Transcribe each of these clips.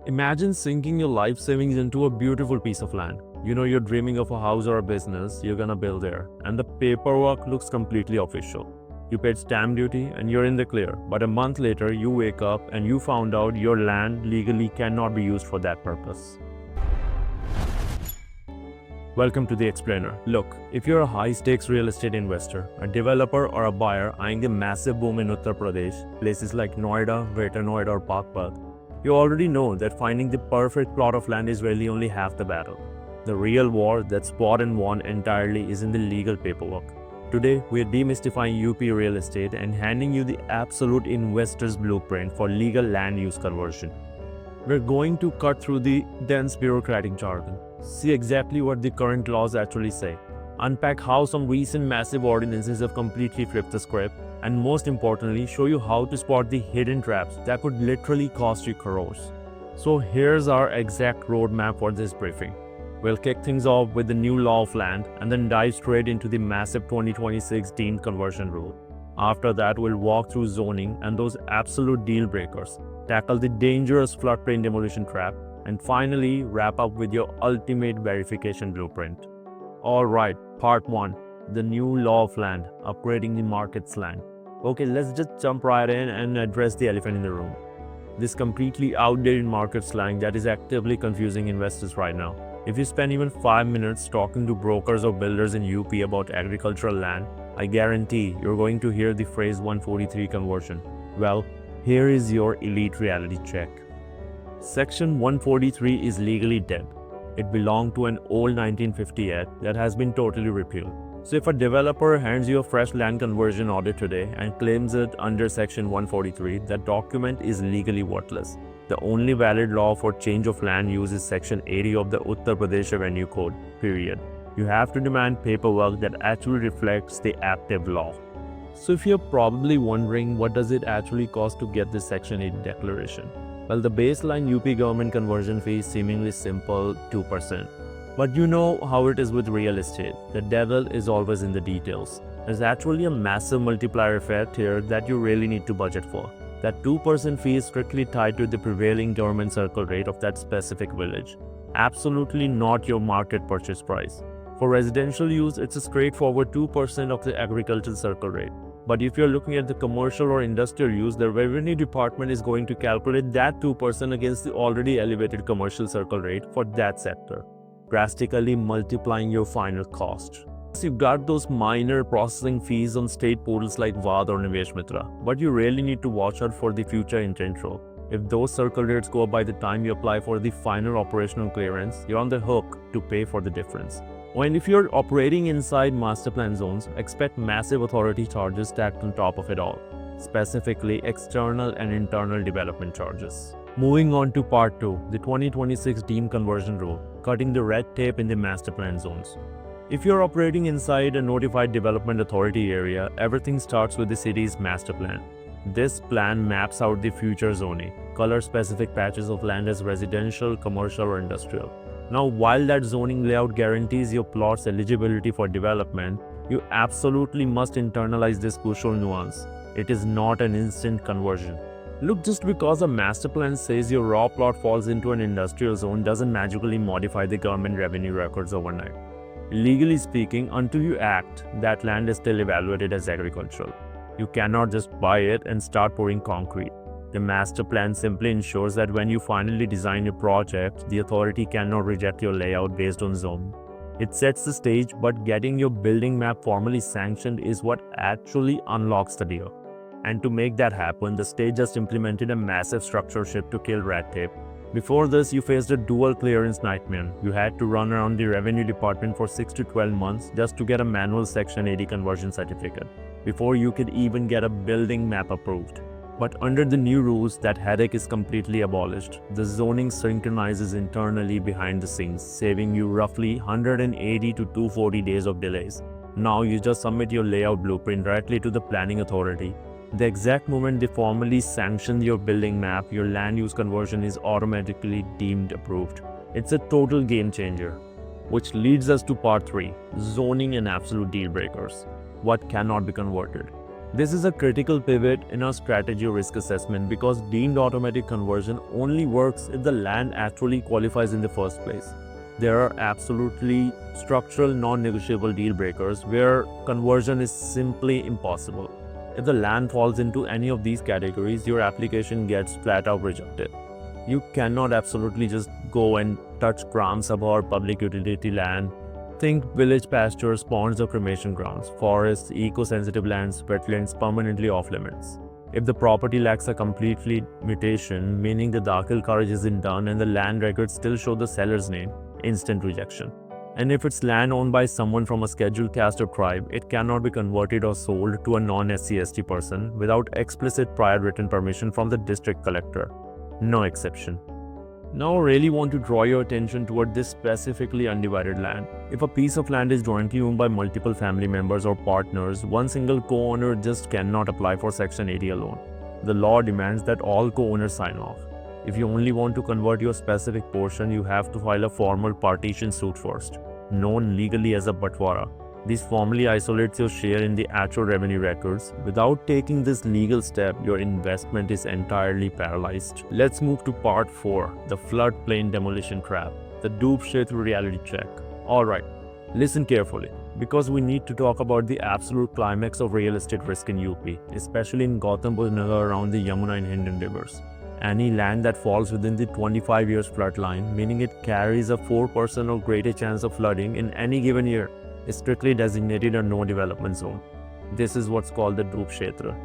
Imagine sinking your life savings into a beautiful piece of land. You know you're dreaming of a house or a business you're gonna build there, and the paperwork looks completely official. You paid stamp duty and you're in the clear, but a month later you wake up and you found out your land legally cannot be used for that purpose. Welcome to The Explainer. Look, if you're a high-stakes real estate investor, a developer or a buyer eyeing a massive boom in Uttar Pradesh, places like Noida, Greater Noida or Baghpat, you already know that finding the perfect plot of land is really only half the battle. The real war that's fought and won entirely is in the legal paperwork. Today, we are demystifying UP real estate and handing you the absolute investor's blueprint for legal land use conversion. We're going to cut through the dense bureaucratic jargon, see exactly what the current laws actually say, unpack how some recent massive ordinances have completely flipped the script, and most importantly, show you how to spot the hidden traps that could literally cost you crores. So here's our exact roadmap for this briefing. We'll kick things off with the new law of land and then dive straight into the massive 2026 deemed conversion rule. After that, we'll walk through zoning and those absolute deal breakers, tackle the dangerous floodplain demolition trap, and finally wrap up with your ultimate verification blueprint. Alright, part 1. The new law of land, upgrading the market slang. Okay, let's just jump right in and address the elephant in the room. This completely outdated market slang that is actively confusing investors right now. If you spend even 5 minutes talking to brokers or builders in UP about agricultural land, I guarantee you're going to hear the phrase 143 conversion. Well, here is your elite reality check. Section 143 is legally dead. It belonged to an old 1950 Act that has been totally repealed. So if a developer hands you a fresh land conversion order today and claims it under Section 143, that document is legally worthless. The only valid law for change of land use is Section 80 of the Uttar Pradesh Revenue Code, period. You have to demand paperwork that actually reflects the active law. So if you're probably wondering what does it actually cost to get this Section 80 declaration? Well, the baseline UP government conversion fee is seemingly simple, 2%. But you know how it is with real estate. The devil is always in the details. There's actually a massive multiplier effect here that you really need to budget for. That 2% fee is strictly tied to the prevailing government circle rate of that specific village. Absolutely not your market purchase price. For residential use, it's a straightforward 2% of the agricultural circle rate. But if you're looking at the commercial or industrial use, the revenue department is going to calculate that 2% against the already elevated commercial circle rate for that sector, drastically multiplying your final cost. You've got those minor processing fees on state portals like Vaad or Nivesh Mitra, but you really need to watch out for the future intent rule. If those circle rates go up by the time you apply for the final operational clearance, you're on the hook to pay for the difference. And if you're operating inside master plan zones, expect massive authority charges stacked on top of it all, specifically external and internal development charges. Moving on to part 2, the 2026 deemed conversion rule, cutting the red tape in the master plan zones. If you're operating inside a notified development authority area, everything starts with the city's master plan. This plan maps out the future zoning, color-specific patches of land as residential, commercial, or industrial. Now, while that zoning layout guarantees your plot's eligibility for development, you absolutely must internalize this crucial nuance. It is not an instant conversion. Look, just because a master plan says your raw plot falls into an industrial zone doesn't magically modify the government revenue records overnight. Legally speaking, until you act, that land is still evaluated as agricultural. You cannot just buy it and start pouring concrete. The master plan simply ensures that when you finally design your project, the authority cannot reject your layout based on zone. It sets the stage, but getting your building map formally sanctioned is what actually unlocks the deal. And to make that happen, the state just implemented a massive structure shift to kill red tape. Before this, you faced a dual clearance nightmare. You had to run around the revenue department for 6 to 12 months just to get a manual Section 80 conversion certificate, before you could even get a building map approved. But under the new rules, that headache is completely abolished. The zoning synchronizes internally behind the scenes, saving you roughly 180 to 240 days of delays. Now you just submit your layout blueprint directly to the planning authority. The exact moment they formally sanction your building map, your land use conversion is automatically deemed approved. It's a total game changer. Which leads us to part 3, zoning and absolute deal breakers. What cannot be converted? This is a critical pivot in our strategy risk assessment because deemed automatic conversion only works if the land actually qualifies in the first place. There are absolutely structural non-negotiable deal breakers where conversion is simply impossible. If the land falls into any of these categories, your application gets flat out rejected. You cannot absolutely just go and touch Gram Sabha or public utility land. Think village pastures, ponds or cremation grounds, forests, eco-sensitive lands, wetlands permanently off limits. If the property lacks a completely mutation, meaning the Dakhil Kharaj isn't done and the land records still show the seller's name, instant rejection. And if it's land owned by someone from a scheduled caste or tribe, it cannot be converted or sold to a non-SC/ST person without explicit prior written permission from the district collector. No exception. Now I really want to draw your attention toward this specifically undivided land. If a piece of land is jointly owned by multiple family members or partners, one single co-owner just cannot apply for Section 80 alone. The law demands that all co-owners sign off. If you only want to convert your specific portion, you have to file a formal partition suit first, known legally as a Batwara. This formally isolates your share in the actual revenue records. Without taking this legal step, your investment is entirely paralyzed. Let's move to part 4, the floodplain demolition trap, the Doob Kshetra reality check. Alright, listen carefully, because we need to talk about the absolute climax of real estate risk in UP, especially in Gautam Budh Nagar around the Yamuna and Hindu rivers. Any land that falls within the 25 years flood line, meaning it carries a 4% or greater chance of flooding in any given year, is strictly designated a no development zone. This is what's called the Doob Kshetra.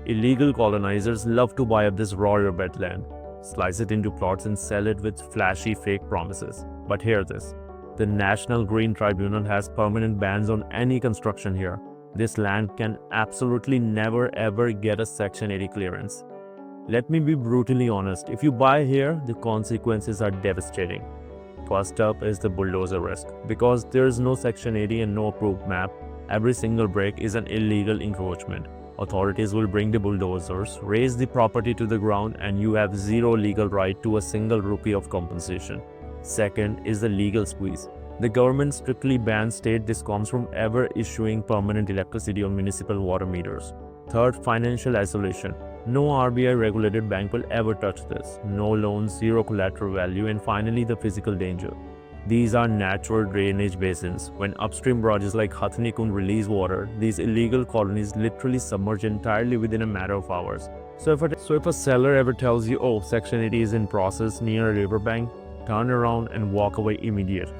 Illegal colonizers love to buy up this raw riverbed land, slice it into plots and sell it with flashy fake promises. But hear this, the National Green Tribunal has permanent bans on any construction here. This land can absolutely never ever get a Section 80 clearance. Let me be brutally honest, if you buy here, the consequences are devastating. First up is the bulldozer risk. Because there is no Section 80 and no approved map, every single break is an illegal encroachment. Authorities will bring the bulldozers, raise the property to the ground, and you have zero legal right to a single rupee of compensation. Second is the legal squeeze. The government strictly bans state discoms from ever issuing permanent electricity or municipal water meters. Third, financial isolation. No RBI regulated bank will ever touch this. No loans, zero collateral value, and finally the physical danger. These are natural drainage basins. When upstream barrages like Hathni Kund release water, these illegal colonies literally submerge entirely within a matter of hours. So if a seller ever tells you, oh, Section 80 is in process near a riverbank, turn around and walk away immediately.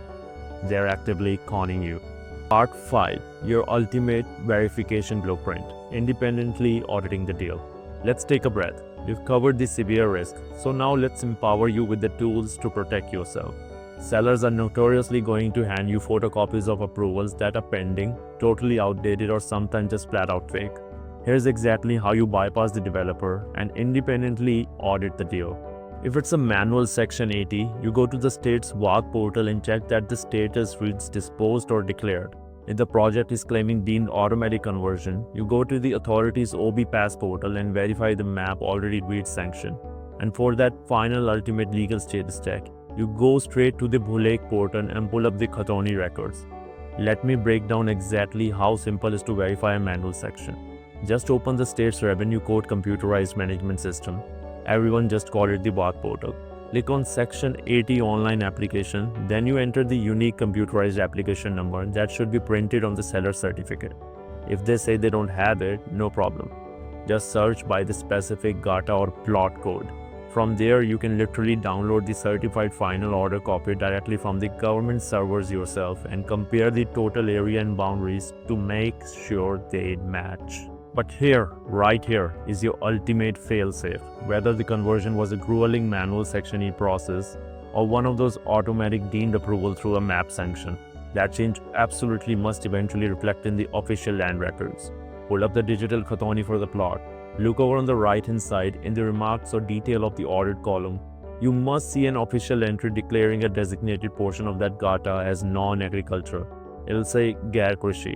They're actively conning you. Part 5. Your ultimate verification blueprint. Independently auditing the deal. Let's take a breath. We've covered the severe risk, so now let's empower you with the tools to protect yourself. Sellers are notoriously going to hand you photocopies of approvals that are pending, totally outdated, or sometimes just flat out fake. Here's exactly how you bypass the developer and independently audit the deal. If it's a manual Section 80, you go to the state's Vaad portal and check that the status reads disposed or declared. If the project is claiming deemed automatic conversion, you go to the authority's OB Pass portal and verify the map already reads sanction. And for that final ultimate legal status check, you go straight to the Bhulekh portal and pull up the Khatoni records. Let me break down exactly how simple it is to verify a manual section. Just open the state's revenue code computerized management system. Everyone just call it the Vaad portal. Click on Section 80 online application, then you enter the unique computerized application number that should be printed on the seller's certificate. If they say they don't have it, no problem. Just search by the specific gata or plot code. From there, you can literally download the certified final order copy directly from the government servers yourself and compare the total area and boundaries to make sure they match. But right here, is your ultimate failsafe. Whether the conversion was a grueling manual Section 8 process or one of those automatic deemed approval through a map sanction, that change absolutely must eventually reflect in the official land records. Pull up the digital Khatoni for the plot. Look over on the right-hand side in the remarks or detail of the audit column. You must see an official entry declaring a designated portion of that gata as non-agriculture. It'll say Gair Krishi.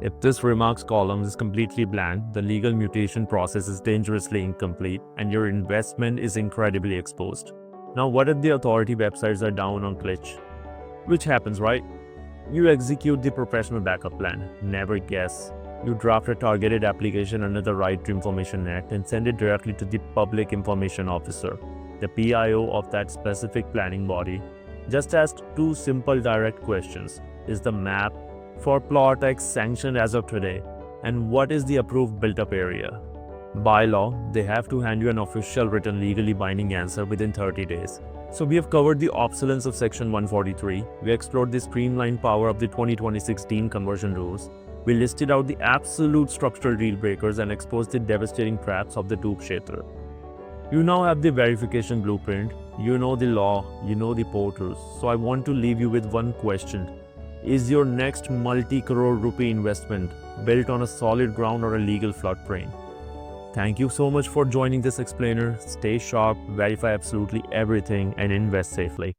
If this remarks column is completely blank, the legal mutation process is dangerously incomplete and your investment is incredibly exposed. Now, what if the authority websites are down on glitch? Which happens, right? You execute the professional backup plan. Never guess. You draft a targeted application under the Right to Information Act and send it directly to the Public Information Officer, the PIO of that specific planning body. Just ask two simple direct questions. Is the map for Plot X sanctioned as of today? And what is the approved built-up area? By law, they have to hand you an official written legally binding answer within 30 days. So we have covered the obsolescence of Section 143, we explored the streamlined power of the 2016 conversion rules, we listed out the absolute structural deal breakers and exposed the devastating traps of the Doob Kshetra. You now have the verification blueprint, you know the law, you know the portals. So I want to leave you with one question. Is your next multi-crore rupee investment built on a solid ground or a legal floodplain? Thank you so much for joining this explainer. Stay sharp, verify absolutely everything, and invest safely.